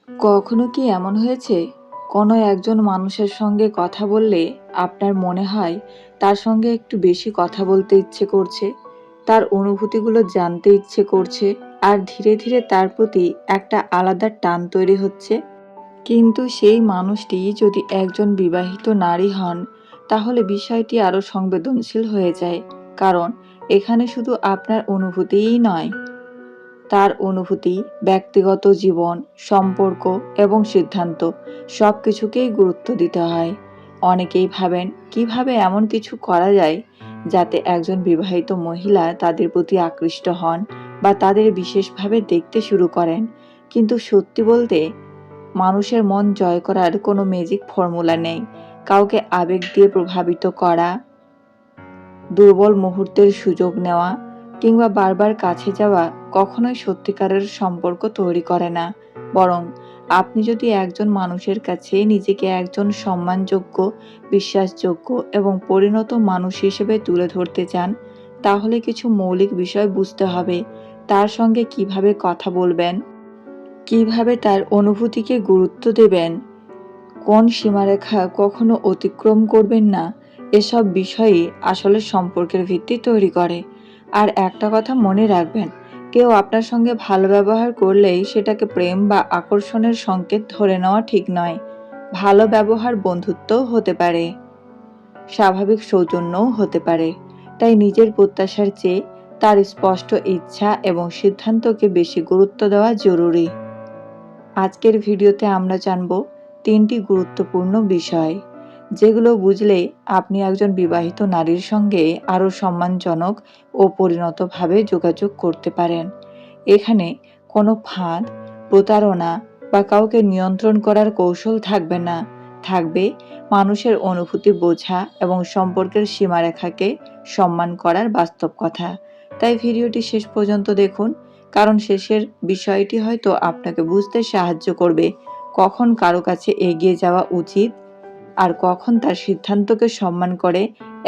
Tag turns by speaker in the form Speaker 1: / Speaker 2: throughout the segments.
Speaker 1: কখনো কি এমন হয়েছে, কোনো একজন মানুষের সঙ্গে কথা বললে আপনার মনে হয় তার সঙ্গে একটু বেশি কথা বলতে ইচ্ছে করছে, তার অনুভূতিগুলো জানতে ইচ্ছে করছে, আর ধীরে ধীরে তার প্রতি একটা আলাদা টান তৈরি হচ্ছে? কিন্তু সেই মানুষটি যদি একজন বিবাহিত নারী হন, তাহলে বিষয়টি আরও সংবেদনশীল হয়ে যায়। কারণ এখানে শুধু আপনার অনুভূতিই নয়, তার অনুভূতি, ব্যক্তিগত জীবন, সম্পর্ক এবং সিদ্ধান্ত সবকিছুকেই গুরুত্ব দিতে হয়। অনেকেই ভাবেন কিভাবে এমন কিছু করা যায় যাতে একজন বিবাহিত মহিলা তাদের প্রতি আকৃষ্ট হন বা তাদের বিশেষভাবে দেখতে শুরু করেন। কিন্তু সত্যি বলতে, মানুষের মন জয় করার কোনো ম্যাজিক ফর্মুলা নেই। কাউকে আবেগ দিয়ে প্রভাবিত করা, দুর্বল মুহূর্তের সুযোগ নেওয়া কিংবা বারবার কাছে যাওয়া কখনোই সত্যিকারের সম্পর্ক তৈরি করে না। বরং আপনি যদি একজন মানুষের কাছে নিজেকে একজন সম্মানযোগ্য, বিশ্বাসযোগ্য এবং পরিণত মানুষ হিসেবে তুলে ধরতে চান, তাহলে কিছু মৌলিক বিষয় বুঝতে হবে। তার সঙ্গে কিভাবে কথা বলবেন, কিভাবে তার অনুভূতিকে গুরুত্ব দেবেন, কোন সীমারেখা কখনো অতিক্রম করবেন না, এসব বিষয়ই আসলে সম্পর্কের ভিত্তি তৈরি করে। আর একটা কথা মনে রাখবেন, কেউ আপনার সঙ্গে ভালো ব্যবহার করলেই সেটাকে প্রেম বা আকর্ষণের সংকেত ধরে নেওয়া ঠিক নয়। ভালো ব্যবহার বন্ধুত্বও হতে পারে, স্বাভাবিক সৌজন্যও হতে পারে। তাই নিজের প্রত্যাশার চেয়ে তার স্পষ্ট ইচ্ছা এবং সিদ্ধান্তকে বেশি গুরুত্ব দেওয়া জরুরি। আজকের ভিডিওতে আমরা জানব 3টি গুরুত্বপূর্ণ বিষয়, যেগুলো বুঝলে আপনি একজন বিবাহিত নারীর সঙ্গে আরও সম্মানজনক ও পরিণতভাবে যোগাযোগ করতে পারেন। এখানে কোনো ফাঁদ, প্রতারণা বা কাউকে নিয়ন্ত্রণ করার কৌশল থাকবে না। থাকবে মানুষের অনুভূতি বোঝা এবং সম্পর্কের সীমারেখাকে সম্মান করার বাস্তব কথা। তাই ভিডিওটি শেষ পর্যন্ত দেখুন, কারণ শেষের বিষয়টি হয়তো আপনাকে বুঝতে সাহায্য করবে কখন কারো কাছে এগিয়ে যাওয়া উচিত আর কখন তার সিদ্ধান্তকে সম্মান করে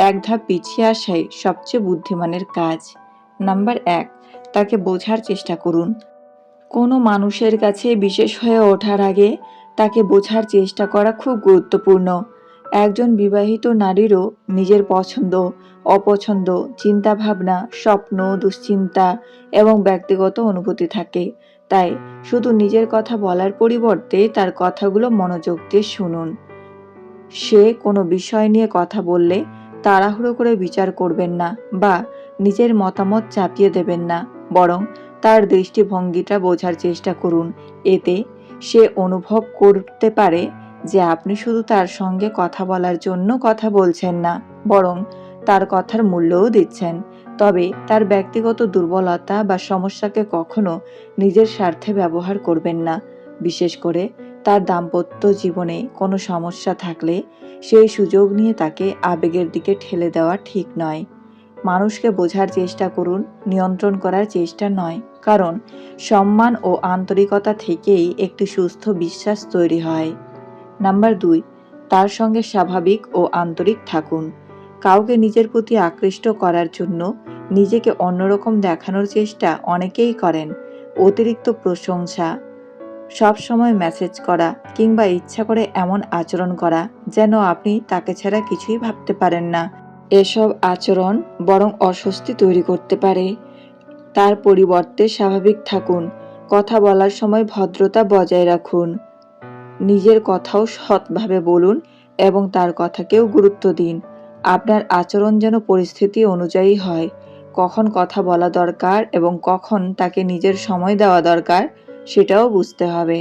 Speaker 1: এক ধাপ পিছিয়ে আসাই সবচেয়ে বুদ্ধিমানের কাজ। নাম্বার 1, তাকে বোঝার চেষ্টা করুন। কোনো মানুষের কাছে বিশেষ হয়ে ওঠার আগে তাকে বোঝার চেষ্টা করা খুব গুরুত্বপূর্ণ। একজন বিবাহিত নারীরও নিজের পছন্দ, অপছন্দ, চিন্তাভাবনা, স্বপ্ন, দুশ্চিন্তা এবং ব্যক্তিগত অনুভূতি থাকে। তাই শুধু নিজের কথা বলার পরিবর্তে তার কথাগুলো মনোযোগ দিয়ে শুনুন। সে কোনো বিষয় নিয়ে কথা বললে তাড়াহুড়ো করে বিচার করবেন না বা নিজের মতামত চাপিয়ে দেবেন না, বরং তার দৃষ্টিভঙ্গিটা বোঝার চেষ্টা করুন। এতে সে অনুভব করতে পারে যে আপনি শুধু তার সঙ্গে কথা বলার জন্য কথা বলছেন না, বরং তার কথার মূল্যও দিচ্ছেন। তবে তার ব্যক্তিগত দুর্বলতা বা সমস্যাকে কখনো নিজের স্বার্থে ব্যবহার করবেন না। বিশেষ করে তার দাম্পত্য জীবনে কোনো সমস্যা থাকলে সেই সুযোগ নিয়ে তাকে আবেগের দিকে ঠেলে দেওয়া ঠিক নয়। মানুষকে বোঝার চেষ্টা করুন, নিয়ন্ত্রণ করার চেষ্টা নয়। কারণ সম্মান ও আন্তরিকতা থেকেই একটি সুস্থ বিশ্বাস তৈরি হয়। নাম্বার 2, তার সঙ্গে স্বাভাবিক ও আন্তরিক থাকুন। কাউকে নিজের প্রতি আকৃষ্ট করার জন্য নিজেকে অন্যরকম দেখানোর চেষ্টা অনেকেই করেন। অতিরিক্ত প্রশংসা, সবসময় মেসেজ করা কিংবা ইচ্ছা করে এমন আচরণ করা যেন আপনি তাকে ছাড়া কিছুই ভাবতে পারেন না, এসব আচরণ বরং অস্বস্তি তৈরি করতে পারে। তার পরিবর্তে স্বাভাবিক থাকুন, কথা বলার সময় ভদ্রতা বজায় রাখুন, নিজের কথাও সৎভাবে বলুন এবং তার কথাকেও গুরুত্ব দিন। আপনার আচরণ যেন পরিস্থিতি অনুযায়ী হয়। কখন কথা বলা দরকার এবং কখন তাকে নিজের সময় দেওয়া দরকার সেটাও বুঝতে হবে।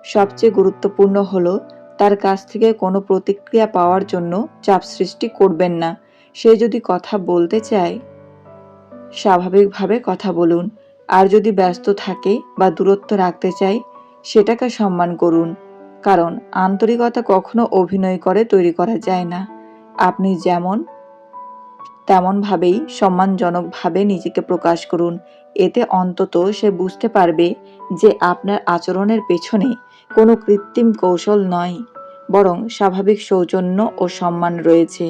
Speaker 1: সবচেয়ে গুরুত্বপূর্ণ হলো তার কাছ থেকে কোনো প্রতিক্রিয়া পাওয়ার জন্য চাপ সৃষ্টি করবেন না। সে যদি কথা বলতে চায়, স্বাভাবিকভাবে কথা বলুন। আর যদি ব্যস্ত থাকে বা দূরত্ব রাখতে চায়, সেটাকে সম্মান করুন। কারণ আন্তরিকতা কখনো অভিনয় করে তৈরি করা যায় না। আপনি যেমন তেমনভাবেই সম্মানজনকভাবে নিজেকে প্রকাশ করুন। এতে অন্তত সে বুঝতে পারবে যে আপনার আচরণের পেছনে কোনো কৃত্রিম কৌশল নয়, বরং স্বাভাবিক সৌজন্য ও সম্মান রয়েছে।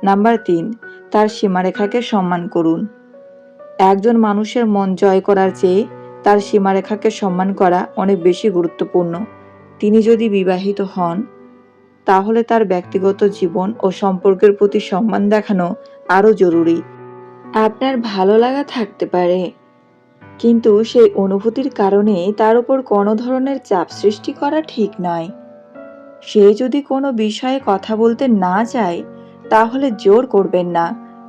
Speaker 1: নাম্বার 3, তার সীমারেখাকে সম্মান করুন। একজন মানুষের মন জয় করার চেয়ে তার সীমারেখাকে সম্মান করা অনেক বেশি গুরুত্বপূর্ণ। তিনি যদি বিবাহিত হন, তাহলে তার ব্যক্তিগত জীবন ও সম্পর্কের প্রতি সম্মান দেখানো আরও জরুরি। আপনার ভালো লাগা থাকতে পারে, কিন্তু সেই অনুভূতির কারণে তার উপর কোনো ধরনের চাপ সৃষ্টি করা ঠিক নয়। সে যদি কোনো বিষয়ে কথা বলতে না চায়, তাহলে জোর করবেন না।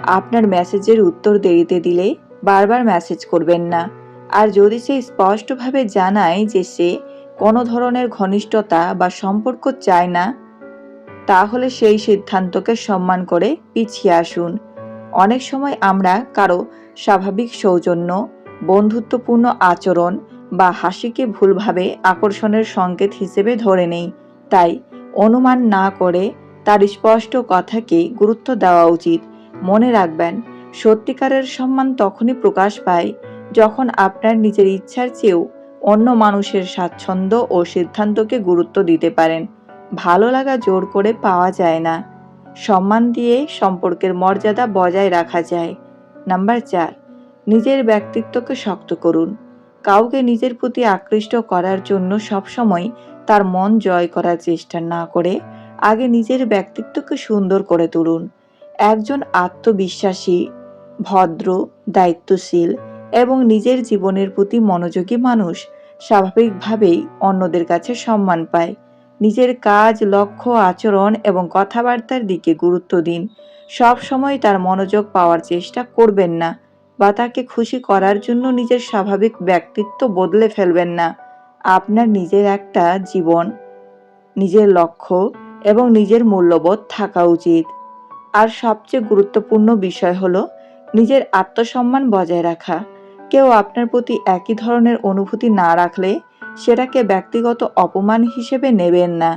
Speaker 1: আপনার মেসেজের উত্তর দেরিতে দিলে বারবার মেসেজ করবেন না। আর যদি সে স্পষ্টভাবে জানায় যে সে কোনো ধরনের ঘনিষ্ঠতা বা সম্পর্ক চায় না, তাহলে সেই সিদ্ধান্তকে সম্মান করে পিছিয়ে আসুন। অনেক সময় আমরা কারো স্বাভাবিক সৌজন্য, বন্ধুত্বপূর্ণ আচরণ বা হাসিকে ভুলভাবে আকর্ষণের সংকেত হিসেবে ধরে নেই। তাই অনুমান না করে তার স্পষ্ট কথাকে গুরুত্ব দেওয়া উচিত। মনে রাখবেন, সত্যিকারের সম্মান তখনই প্রকাশ পায় যখন আপনার নিজের ইচ্ছার চেয়েও অন্য মানুষের স্বাচ্ছন্দ্য ও সিদ্ধান্তকে গুরুত্ব দিতে পারেন। ভালো লাগা জোর করে পাওয়া যায় না, সম্মান দিয়ে সম্পর্কের মর্যাদা বজায় রাখা যায়। নাম্বার 4, নিজের ব্যক্তিত্বকে শক্ত করুন। কাউকে নিজের প্রতি আকৃষ্ট করার জন্য সবসময় তার মন জয় করার চেষ্টা না করে আগে নিজের ব্যক্তিত্বকে সুন্দর করে তুলুন। একজন আত্মবিশ্বাসী, ভদ্র, দায়িত্বশীল এবং নিজের জীবনের প্রতি মনোযোগী মানুষ স্বাভাবিকভাবেই অন্যদের কাছে সম্মান পায়। নিজের কাজ, লক্ষ্য, আচরণ এবং কথাবার্তার দিকে গুরুত্ব দিন। সব সময় তার মনোযোগ পাওয়ার চেষ্টা করবেন না বা তাকে খুশি করার জন্য নিজের স্বাভাবিক ব্যক্তিত্ব বদলে ফেলবেন না। আপনার নিজের একটা জীবন, নিজের লক্ষ্য এবং নিজের মূল্যবোধ থাকা উচিত। আর সবচেয়ে গুরুত্বপূর্ণ বিষয় হলো নিজের আত্মসম্মান বজায় রাখা। কেউ আপনার প্রতি একই ধরনের অনুভূতি না রাখলে সেটাকে ব্যক্তিগত অপমান হিসেবে নেবেন না।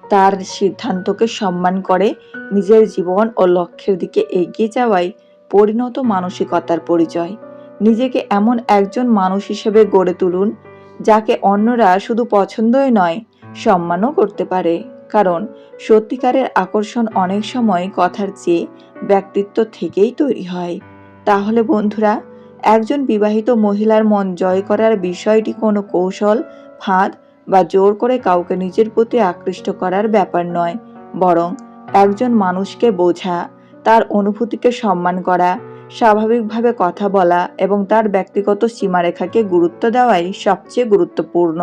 Speaker 1: তার সিদ্ধান্তকে সম্মান করে নিজের জীবন ও লক্ষ্যের দিকে এগিয়ে যাওয়াই পরিণত মানসিকতার পরিচয়। নিজেকে এমন একজন মানুষ হিসেবে গড়ে তুলুন যাকে অন্যরা শুধু পছন্দই নয়, সম্মানও করতে পারে। কারণ সত্যিকারের আকর্ষণ অনেক সময় কথার চেয়ে ব্যক্তিত্ব থেকেই তৈরি হয়। তাহলে বন্ধুরা, একজন বিবাহিত মহিলার মন জয় করার বিষয়টি কোনো কৌশল, ফাঁদ বা জোর করে কাউকে নিজের প্রতি আকৃষ্ট করার ব্যাপার নয়, বরং একজন মানুষকে বোঝা, তার অনুভূতিকে সম্মান করা, স্বাভাবিকভাবে কথা বলা এবং তার ব্যক্তিগত সীমারেখাকে গুরুত্ব দেওয়াই সবচেয়ে গুরুত্বপূর্ণ।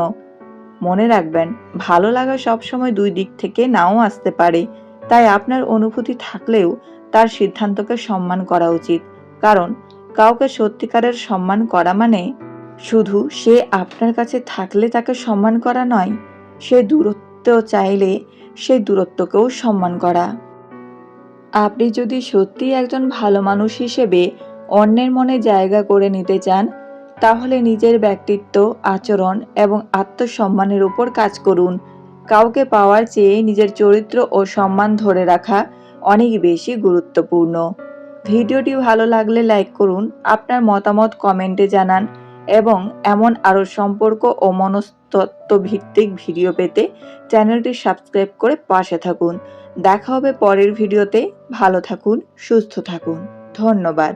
Speaker 1: মনে রাখবেন, ভালো লাগা সবসময় দুই দিক থেকে নাও আসতে পারে। তাই আপনার অনুভূতি থাকলেও তার সিদ্ধান্তকে সম্মান করা উচিত। কারণ কাউকে সত্যিকারের সম্মান করা মানে শুধু সে আপনার কাছে থাকলে তাকে সম্মান করা নয়, সে দূরত্ব চাইলে সেই দূরত্বকেও সম্মান করা। আপনি যদি সত্যিই একজন ভালো মানুষ হিসেবে অন্যের মনে জায়গা করে নিতে চান, তাহলে নিজের ব্যক্তিত্ব, আচরণ এবং আত্মসম্মানের উপর কাজ করুন। কাউকে পাওয়ার চেয়ে নিজের চরিত্র ও সম্মান ধরে রাখা অনেক বেশি গুরুত্বপূর্ণ। ভিডিওটি ভালো লাগলে লাইক করুন, আপনার মতামত কমেন্টে জানান এবং এমন আরও সম্পর্ক ও মনস্তত্ত্ব ভিত্তিক ভিডিও পেতে চ্যানেলটি সাবস্ক্রাইব করে পাশে থাকুন। দেখা হবে পরের ভিডিওতে। ভালো থাকুন, সুস্থ থাকুন। ধন্যবাদ।